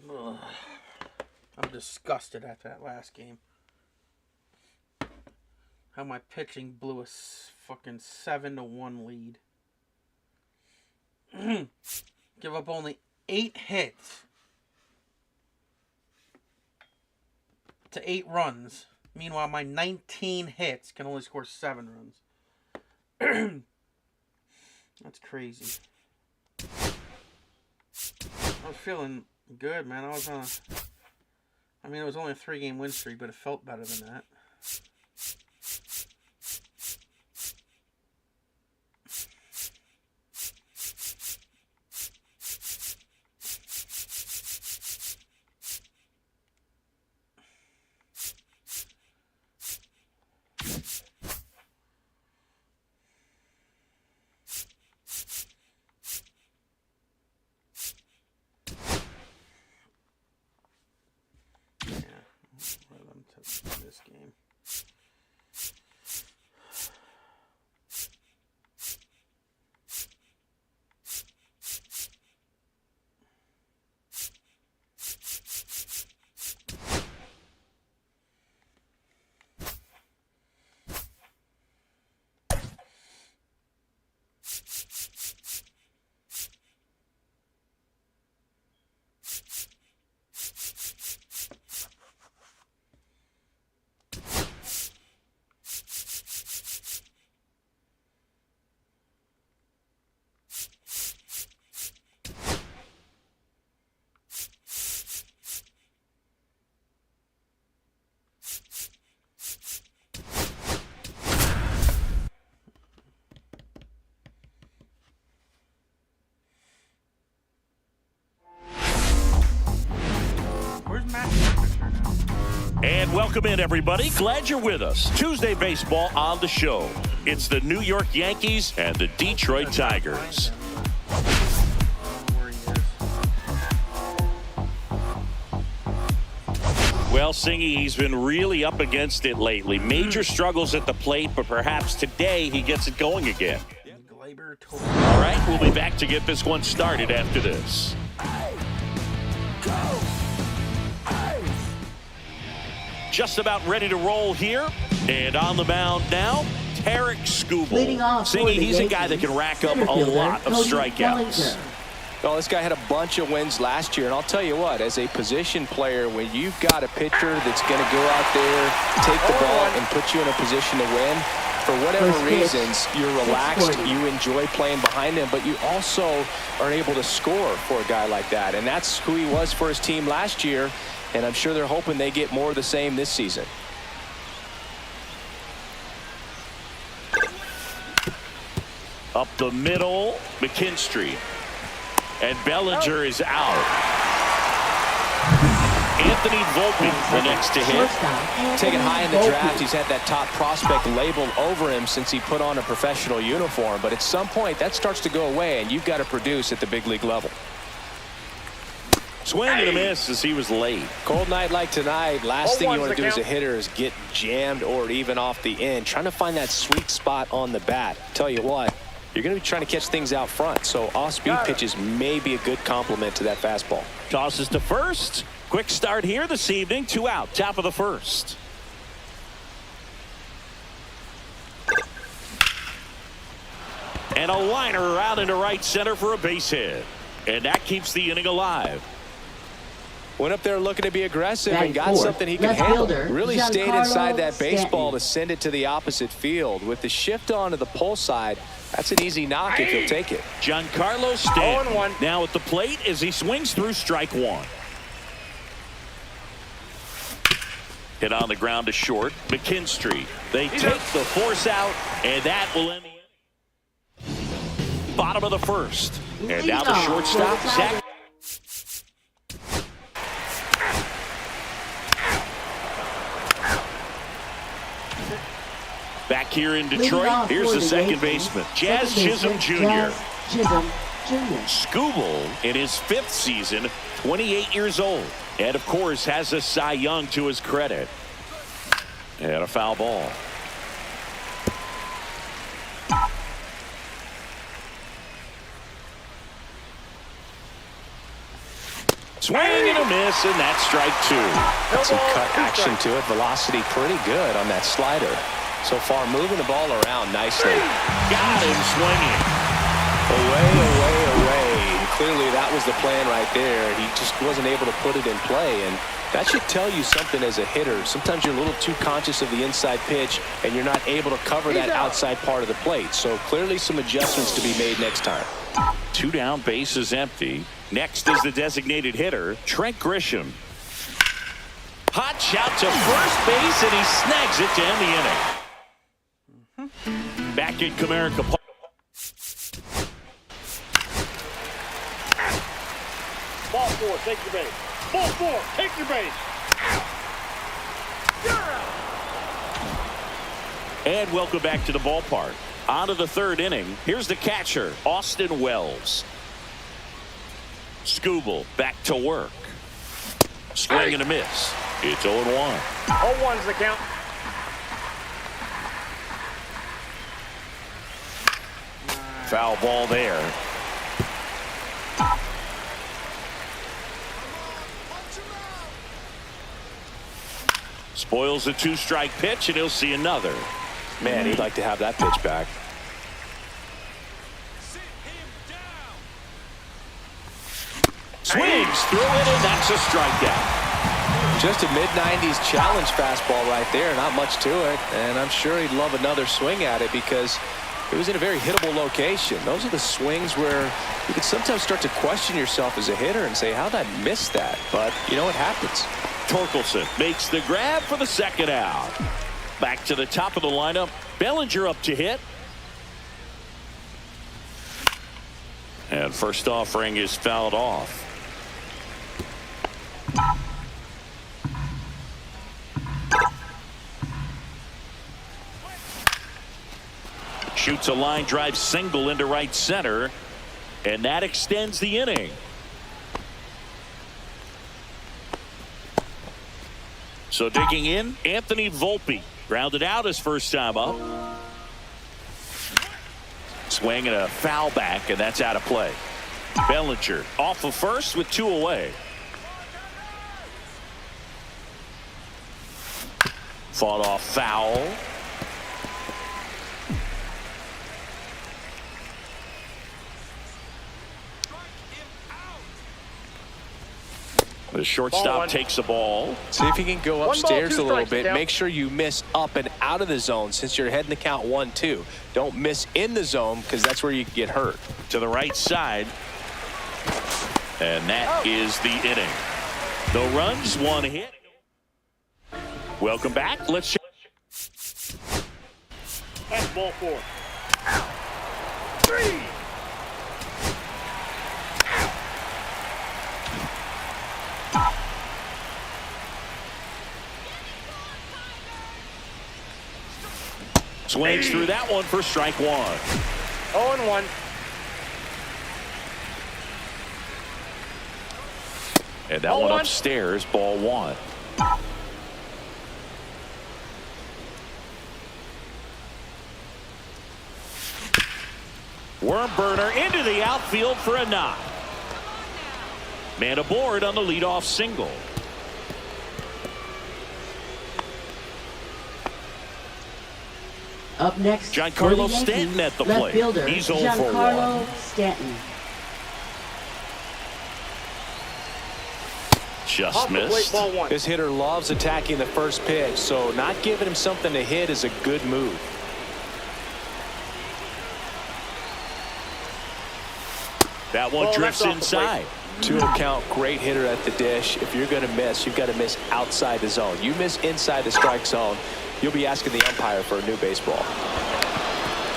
Ugh. I'm disgusted at that last game. How my pitching blew a fucking 7-1 lead. Give up only 8 hits to 8 runs. Meanwhile, my 19 hits can only score 7 runs. That's crazy. I was feeling good, man. It was only a 3-game win streak, but it felt better than that. This game. And welcome in, everybody. Glad you're with us. Tuesday baseball on the show. It's the New York Yankees and the Detroit Tigers. Well, Singy, he's been really up against it lately. Major struggles at the plate, but perhaps today he gets it going again. All right, we'll be back to get this one started after this. Just about ready to roll here. And on the mound now, Tarek Skubal. Singy, he's a guy that can rack up a lot of strikeouts. Well, this guy had a bunch of wins last year, and I'll tell you what, as a position player, when you've got a pitcher that's going to go out there, take the ball, and put you in a position to win, for whatever reasons, you're relaxed, you enjoy playing behind him, but you also are able to score for a guy like that, and that's who he was for his team last year, and I'm sure they're hoping they get more of the same this season. Up the middle, McKinstry. And Bellinger is out. Anthony Volpe, the next to hit. Taken high in the draft, he's had that top prospect labeled over him since he put on a professional uniform. But at some point, that starts to go away, and you've got to produce at the big league level. Swing and a miss as he was late. Cold night like tonight, last thing you want to do as a hitter is get jammed or even off the end. Trying to find that sweet spot on the bat. Tell you what, you're going to be trying to catch things out front, so off-speed pitches may be a good complement to that fastball. Tosses to first. Quick start here this evening. 2 out, top of the first. And a liner out into right center for a base hit. And that keeps the inning alive. Went up there looking to be aggressive and got something he could handle. Really stayed inside that baseball to send it to the opposite field. With the shift on to the pull side, that's an easy knock if he'll take it. Giancarlo Stanton now at the plate as he swings through strike one. Hit on the ground to short. McKinstry. They take the force out, and that will end the inning. Bottom of the first. And now the shortstop, Zach. Back here in Detroit, here's the second baseman, Jazz Chisholm Jr. Skubal in his 5th season, 28 years old. And, of course, has a Cy Young to his credit. And a foul ball. Swing and a miss, and that's strike 2. Some cut action to it. Velocity pretty good on that slider. So far, moving the ball around nicely. Got him swinging. Away, away, away. Clearly, that was the plan right there. He just wasn't able to put it in play, and that should tell you something as a hitter. Sometimes you're a little too conscious of the inside pitch, and you're not able to cover that outside part of the plate. So clearly some adjustments to be made next time. 2 down, bases empty. Next is the designated hitter, Trent Grisham. Hot shot to first base, and he snags it to end the inning. Back in Comerica Park. Ball 4, take your base. Ball 4, take your base. And welcome back to the ballpark. On to the 3rd inning. Here's the catcher, Austin Wells. Skubal back to work. Swing and a miss. It's 0-1. 0-1's the count. Foul ball there. Spoils a 2-strike pitch, and he'll see another. Man, he'd like to have that pitch back. Swings through it, and that's a strikeout. Just a mid-90s challenge fastball right there. Not much to it, and I'm sure he'd love another swing at it because it was in a very hittable location. Those are the swings where you can sometimes start to question yourself as a hitter and say, how'd I miss that? But, you know, it happens. Torkelson makes the grab for the 2nd out. Back to the top of the lineup. Bellinger up to hit. And first offering is fouled off. Shoots a line drive single into right center, and that extends the inning. So digging in, Anthony Volpe grounded out his first time up. Swing and a foul back, and that's out of play. Bellinger off of first with 2 away. Fought off foul. The shortstop takes the ball. See if you can go upstairs a little bit. Down. Make sure you miss up and out of the zone since you're heading to count 1-2. Don't miss in the zone because that's where you can get hurt. To the right side. And that is the inning. No runs, 1 hit. Welcome back. Let's check. That's ball 4. 3. Swings through that one for strike 1. 0-1. And that one upstairs, ball 1. Worm burner into the outfield for a knock. Man aboard on the leadoff single. Up next, Giancarlo Stanton at the left plate. fielder, He's 0 for 1. Giancarlo Stanton. Just Off the plate, missed. ball 1. This hitter loves attacking the first pitch, so not giving him something to hit is a good move. That one Ball drifts left off the inside. 2 count, great hitter at the dish. If you're going to miss, you've got to miss outside the zone. You miss inside the strike zone, you'll be asking the umpire for a new baseball.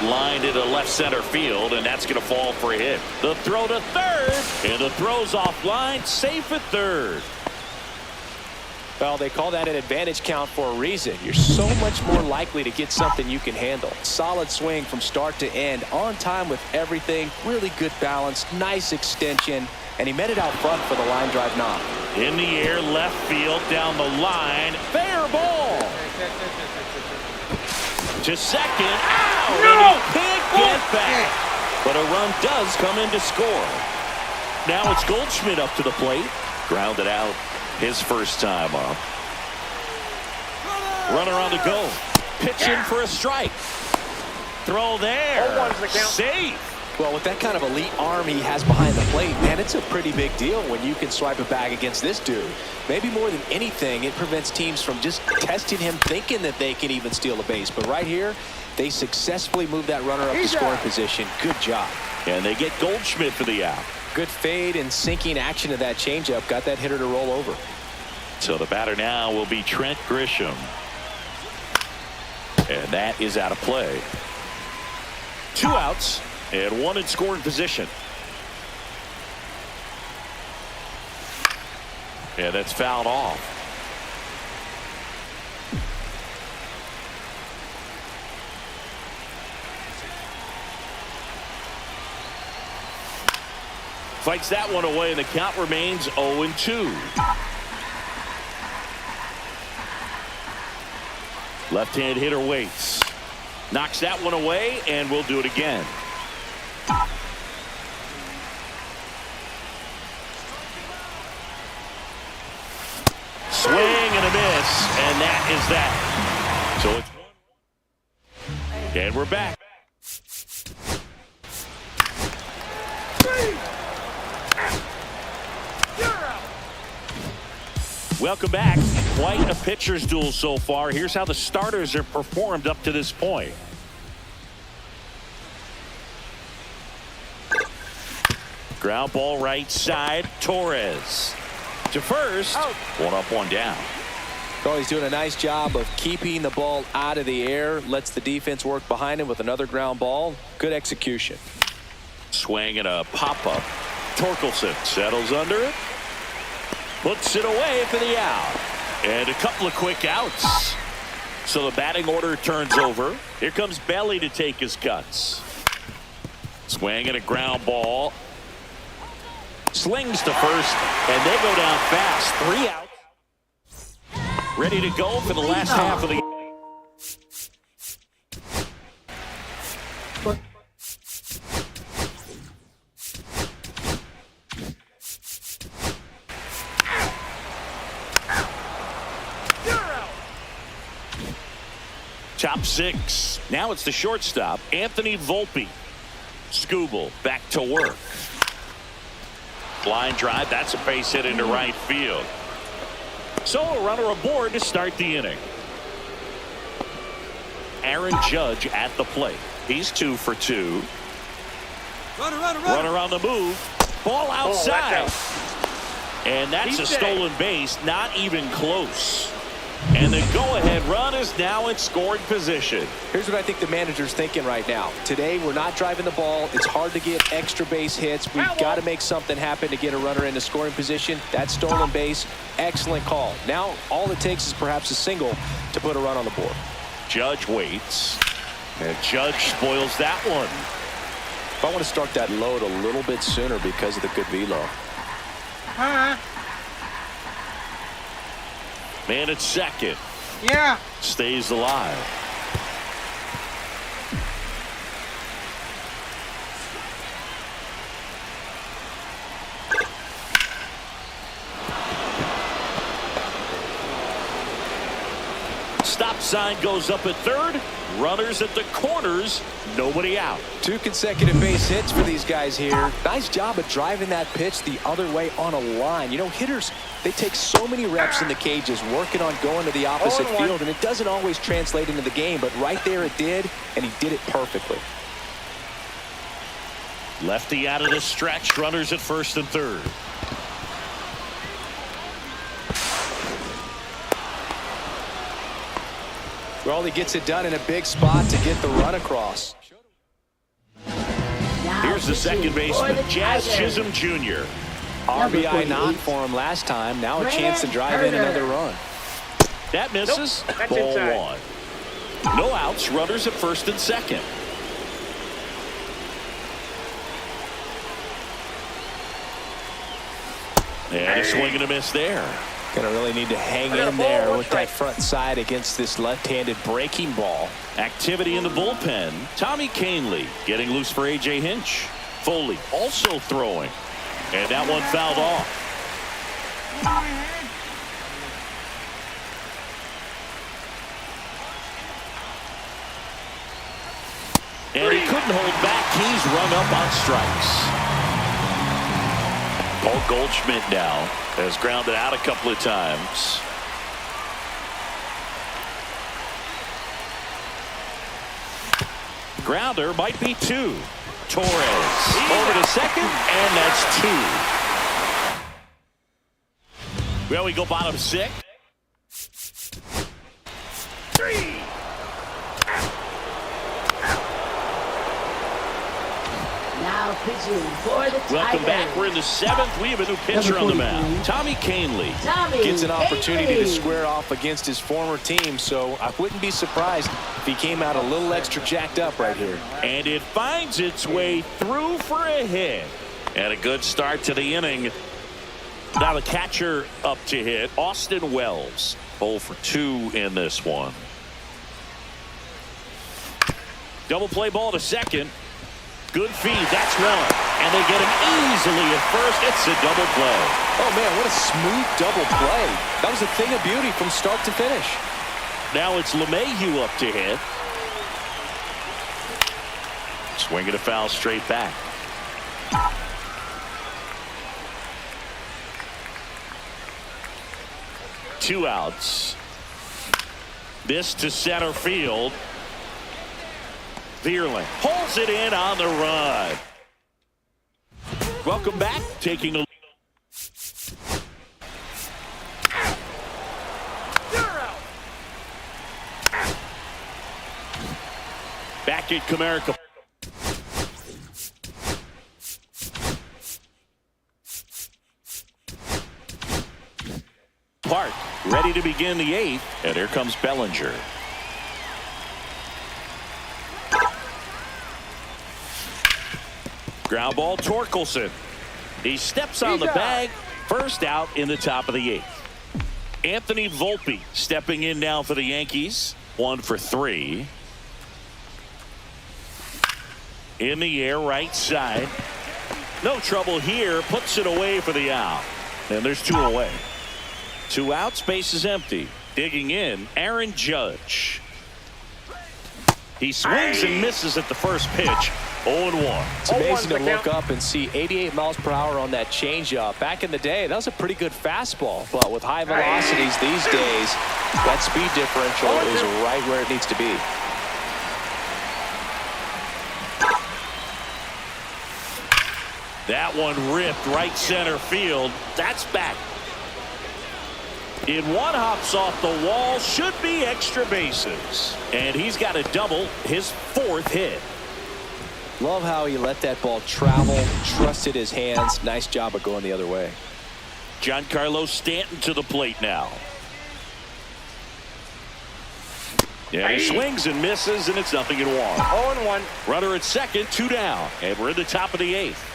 Lined into left center field, and that's going to fall for a hit. The throw to third, and the throw's offline, safe at third. Well, they call that an advantage count for a reason. You're so much more likely to get something you can handle. Solid swing from start to end, on time with everything, really good balance, nice extension, and he met it out front for the line drive knock. In the air, left field, down the line, fair ball. To second, out, and he can't get back. But a run does come in to score. Now it's Goldschmidt up to the plate. Grounded out his first time up. Runner on the go. Pitching for a strike. Throw there. 0-1's the count. Safe. Well, with that kind of elite arm he has behind the plate, man, it's a pretty big deal when you can swipe a bag against this dude. Maybe more than anything, it prevents teams from just testing him, thinking that they can even steal a base. But right here, they successfully move that runner up to scoring position. Good job. And they get Goldschmidt for the out. Good fade and sinking action of that changeup. Got that hitter to roll over. So the batter now will be Trent Grisham. And that is out of play. 2 outs. And 1 in scoring position. And that's fouled off. Fights that one away, and the count remains 0-2. Left-hand hitter waits. Knocks that one away, and we'll do it again. Swing and a miss, and that is that. So it's and we're back. Welcome back. Quite a pitcher's duel so far. Here's how the starters have performed up to this point. Ground ball right side. Torres to first. 1 up, 1 down. Oh, he's doing a nice job of keeping the ball out of the air. Lets the defense work behind him with another ground ball. Good execution. Swing and a pop-up. Torkelson settles under it. Puts it away for the out. And a couple of quick outs. So the batting order turns over. Here comes Belly to take his cuts. Swing and a ground ball. Slings to first, and they go down fast. 3 outs. Ready to go for the last half of the game. Top 6. Now it's the shortstop, Anthony Volpe. Skubal back to work. Line drive. That's a base hit into right field. So a runner aboard to start the inning. Aaron Judge at the plate. He's 2 for 2. Runner on the move. Ball outside. And that's a stolen base. Not even close. And the go-ahead run is now in scoring position. Here's what I think the manager's thinking right now. Today, we're not driving the ball. It's hard to get extra base hits. We've got to make something happen to get a runner into scoring position. That stolen base, excellent call. Now, all it takes is perhaps a single to put a run on the board. Judge waits. And Judge spoils that one. I want to start that load a little bit sooner because of the good velo. Man at second. Yeah. Stays alive. Stop sign goes up at third. Runners at the corners. Nobody out. 2 consecutive base hits for these guys here. Nice job of driving that pitch the other way on a line. You know, hitters, they take so many reps in the cages working on going to the opposite field, and it doesn't always translate into the game, but right there it did, and he did it perfectly. Lefty out of the stretch. Runners at first and third. Well, he gets it done in a big spot to get the run across. Here's the second baseman, Jazz Chisholm Jr. RBI not for him last time. Now a chance to drive in another run. That misses. That's Ball inside. 1. No outs. Runners at first and second. And a swing and a miss there. Gonna really need to hang in there with that front side against this left-handed breaking ball. Activity in the bullpen. Tommy Canley getting loose for A.J. Hinch. Foley also throwing. And that one fouled off. And he couldn't hold back. He's rung up on strikes. Paul Goldschmidt now has grounded out a couple of times. Grounder might be two. Torres over to second, and that's two. Well, we go bottom six. Three. Now pitching for the Tigers. Welcome back. We're in the seventh. We have a new pitcher on the mound. Tommy Canley gets an opportunity to square off against his former team, so I wouldn't be surprised if he came out a little extra jacked up right here. And it finds its way through for a hit. And a good start to the inning. Now the catcher up to hit, Austin Wells. 0 for 2 in this one. Double play ball to second. Good feed, that's one. And they get him easily at first. It's a double play. Oh, man, what a smooth double play. That was a thing of beauty from start to finish. Now it's LeMahieu up to hit. Swinging a foul straight back. Two outs. This to center field. Vierling pulls it in on the run. Welcome back. Taking a back at Comerica. Park ready to begin the eighth, and here comes Bellinger. Ground ball, Torkelson. He steps on the bag. First out in the top of the eighth. Anthony Volpe stepping in now for the Yankees. 1 for 3. In the air, right side. No trouble here. Puts it away for the out. And there's 2 away. 2 outs, base is empty. Digging in, Aaron Judge. He swings and misses at the first pitch. 0-1. It's amazing to look up and see 88 miles per hour on that changeup. Back in the day, that was a pretty good fastball. But with high velocities these days, that speed differential is right where it needs to be. That one ripped right center field. That's back. In one, hops off the wall. Should be extra bases. And he's got a double, his 4th hit. Love how he let that ball travel, trusted his hands. Nice job of going the other way. Giancarlo Stanton to the plate now. Yeah, he swings and misses, and it's 0-1. 0-1. Runner at second, 2 down, and we're in the top of the 8th.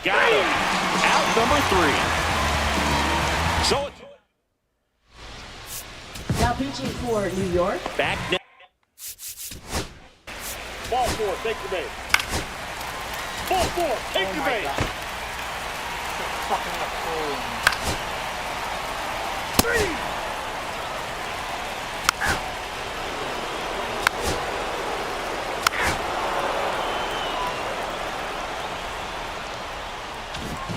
Got him. Out number 3. So Now pitching for New York. back now. Ball 4, take the base. Ball 4, take the base. 3.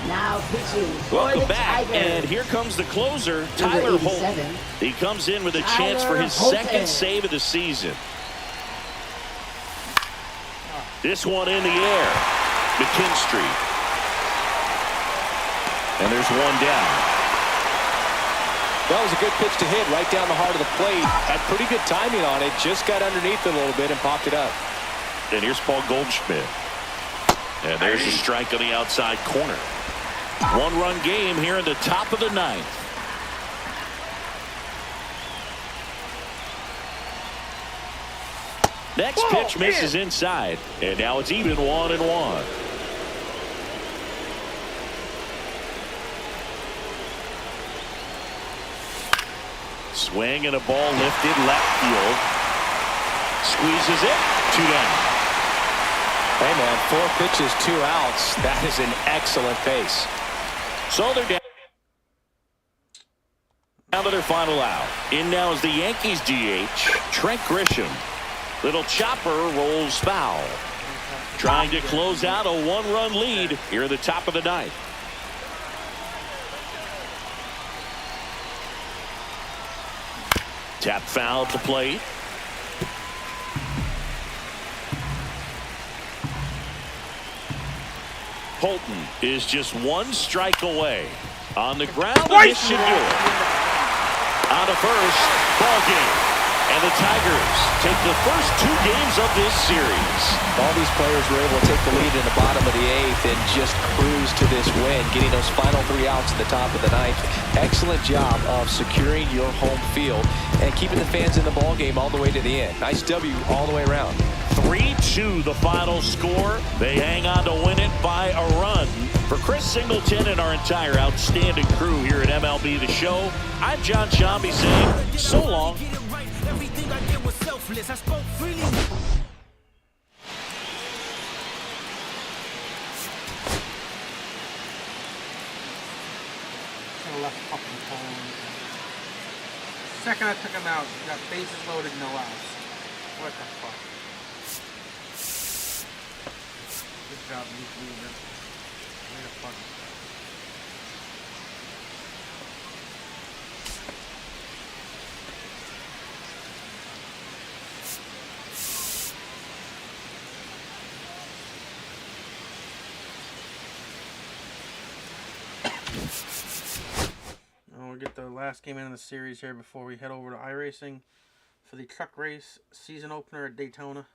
Now pitching for Welcome the back, Tigers. and here comes the closer, Tyler Holt. 87. He comes in with a chance for his Tyler second Holt. save of the season. This one in the air. McKinstry. And there's 1 down. That was a good pitch to hit right down the heart of the plate. Had pretty good timing on it. Just got underneath it a little bit and popped it up. And here's Paul Goldschmidt. And there's a strike on the outside corner. 1-run game here in the top of the 9th. Next pitch misses inside. And now it's even 1-1. Swing and a ball lifted left field. Squeezes it. 2 down. Hey, man, 4 pitches, 2 outs. That is an excellent pace. So they're down to their final out. In now is the Yankees DH, Trent Grisham. Little chopper rolls foul. Trying to close out a 1-run lead here at the top of the 9th. Tap foul to plate. Holton is just 1 strike away. On the ground, and this should do it. On to first, ball game. And the Tigers take the first 2 games of this series. All these players were able to take the lead in the bottom of the 8th and just cruise to this win, getting those final 3 outs at the top of the 9th. Excellent job of securing your home field and keeping the fans in the ball game all the way to the end. Nice W all the way around. 3-2 the final score. They hang on to win it by a run. For Chris Singleton and our entire outstanding crew here at MLB The Show, I'm John Shambi saying so long. Everything I did was selfless. I spoke freely. Left fucking phone. Second I took him out, got bases loaded, no outs. What the fuck? Good job, you leader. Way to fuck. We'll get the last game in the series here before we head over to iRacing for the truck race season opener at Daytona.